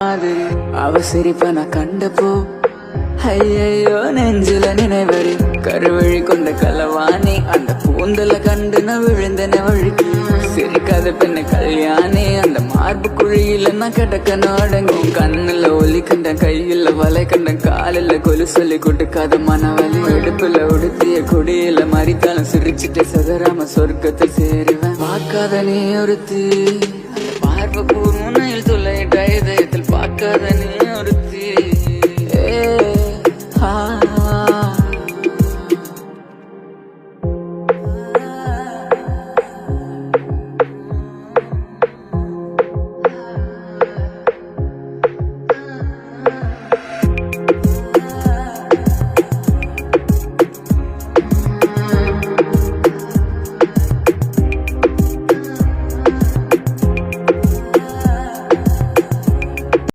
மாதிரி அவ சிரிப்ப நான் கண்டப்போ ஐயோ நெஞ்சில நினைவரு கருவழி கொண்ட கலவாணி அந்த பூந்தல கண்டு நான் விழுந்தன வழுக்கி சிரிக்காத பெண்ணு கல்யாணி அந்த மார்பு குழியில நான் கிடக்கணும் அடங்கும் கண்ணுல ஒலி கண்டன் கையில வலை கண்டன் காலில கொலு சொல்லி கொடுக்காத மனவலி எடுப்புல உடுத்திய கொடியில மறித்தாலும் சிரிச்சுட்டு சதராம சொர்க்கத்தில் சேருவேன் பார்க்காத நீ ஒருத்தி அந்த பார்வை பூர்வனையில் துளையிட்ட இதயத்தில் பார்க்காத நீ ஒருத்தி